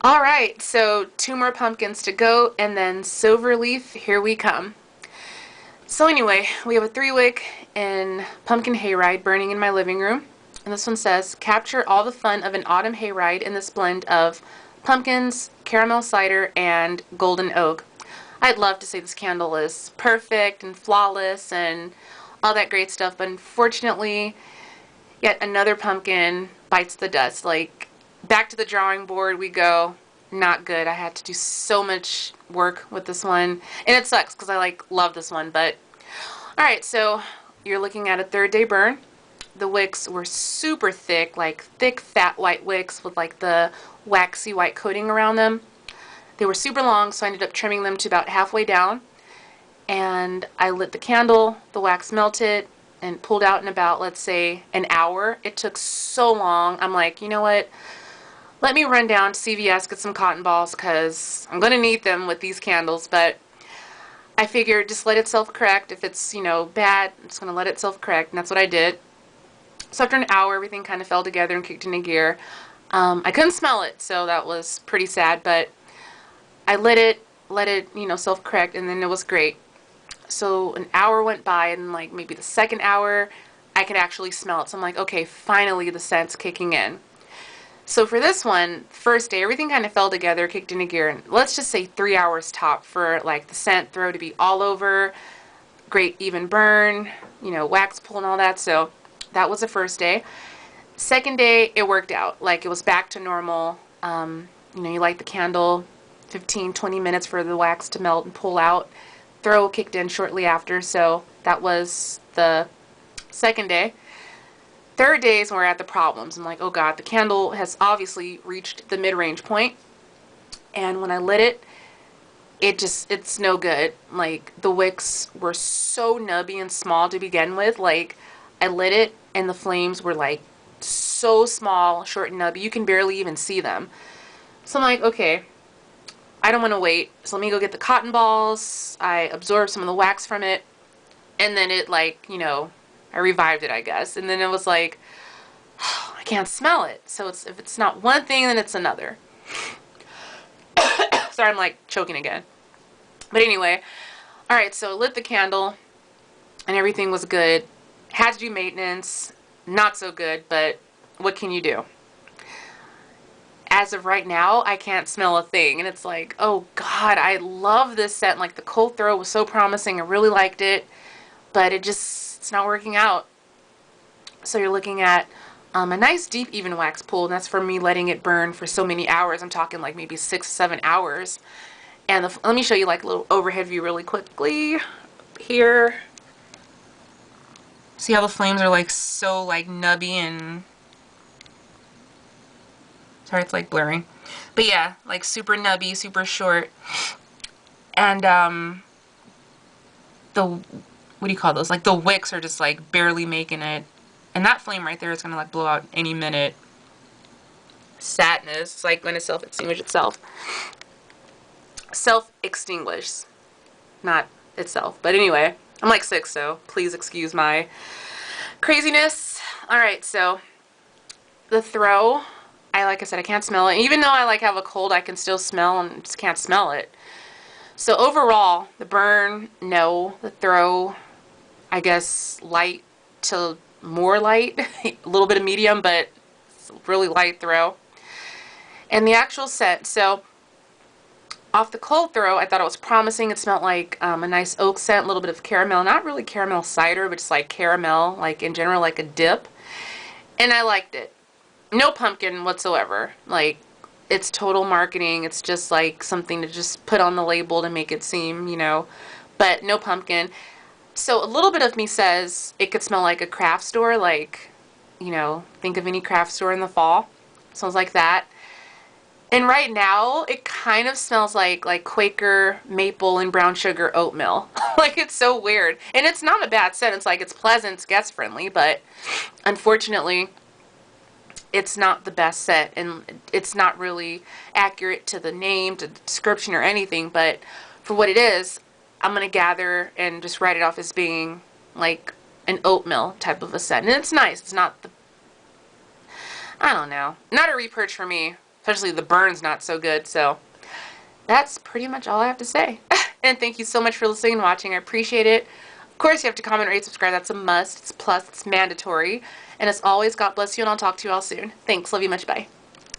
All right, so 2 more pumpkins to go, and then Silverleaf, here we come. So anyway, we have a 3-wick and pumpkin hayride burning in my living room. And this one says, capture all the fun of an autumn hayride in this blend of pumpkins, caramel cider, and golden oak. I'd love to say this candle is perfect and flawless and all that great stuff, but unfortunately, yet another pumpkin bites the dust. Like, back to the drawing board we go. Not good. I had to do so much work with this one, and it sucks because I love this one. But all right, so you're looking at a 3rd day burn. The wicks were super thick, like thick fat white wicks with like the waxy white coating around them. They were super long, so I ended up trimming them to about halfway down, and I lit the candle. The wax melted and pulled out in about, let's say, an hour. It took so long. I'm like, you know what? Let me run down to CVS, get some cotton balls, because I'm going to need them with these candles. But I figured just let it self-correct. If it's, bad, I'm just going to let it self-correct. And that's what I did. So after an hour, everything kind of fell together and kicked into gear. I couldn't smell it, so that was pretty sad. But I lit it, let it, self-correct, and then it was great. So an hour went by, and maybe the 2nd hour, I could actually smell it. So I'm like, okay, finally the scent's kicking in. So for this one, 1st day, everything kind of fell together, kicked into gear, and let's just say 3 hours top for the scent throw to be all over, great even burn, wax pull and all that. So that was the 1st day. 2nd day, it worked out. It was back to normal. You light the candle, 15, 20 minutes for the wax to melt and pull out. Throw kicked in shortly after, so that was the 2nd day. 3rd day is when we're at the problems. I'm like, oh God, the candle has obviously reached the mid-range point. And when I lit it, it's no good. The wicks were so nubby and small to begin with. I lit it and the flames were so small, short and nubby. You can barely even see them. So I'm like, okay, I don't want to wait. So let me go get the cotton balls. I absorbed some of the wax from it. And then it I revived it, I guess. And then it was like, oh, I can't smell it. So if it's not one thing, then it's another. Sorry, I'm choking again. But anyway, all right, so lit the candle and everything was good. Had to do maintenance. Not so good, but what can you do? As of right now, I can't smell a thing. And it's like, oh God, I love this scent. The cold throw was so promising. I really liked it. But it's not working out. So you're looking at a nice deep even wax pull, and that's for me letting it burn for so many hours. I'm talking maybe 6, 7 hours. And let me show you a little overhead view really quickly here. See how the flames are so nubby and sorry, it's blurring. But yeah, super nubby, super short. And the what do you call those? The wicks are just barely making it. And that flame right there is gonna blow out any minute. Sadness. It's going to self-extinguish itself. Self-extinguish. Not itself. But anyway, I'm 6, so please excuse my craziness. Alright, so the throw, like I said, I can't smell it. Even though I have a cold, I can still smell and just can't smell it. So overall, the burn, no. The throw, I guess light to more light. A little bit of medium, but it's a really light throw. And the actual scent, so off the cold throw, I thought it was promising. It smelled like a nice oak scent, a little bit of caramel. Not really caramel cider, but just caramel, in general, a dip. And I liked it. No pumpkin whatsoever. It's total marketing. It's just something to just put on the label to make it seem, but no pumpkin. So a little bit of me says it could smell like a craft store, think of any craft store in the fall. Smells like that. And right now, it kind of smells like Quaker maple and brown sugar oatmeal. It's so weird. And it's not a bad scent. It's it's pleasant, it's guest friendly, but unfortunately, it's not the best scent, and it's not really accurate to the name, to the description, or anything. But for what it is, I'm going to gather and just write it off as being an oatmeal type of a scent. And it's nice. It's not I don't know. Not a repurch for me. especially the burn's not so good. So that's pretty much all I have to say. And thank you so much for listening and watching. I appreciate it. Of course, you have to comment, rate, subscribe. That's a must. It's a plus. It's mandatory. And as always, God bless you, and I'll talk to you all soon. Thanks. Love you much. Bye.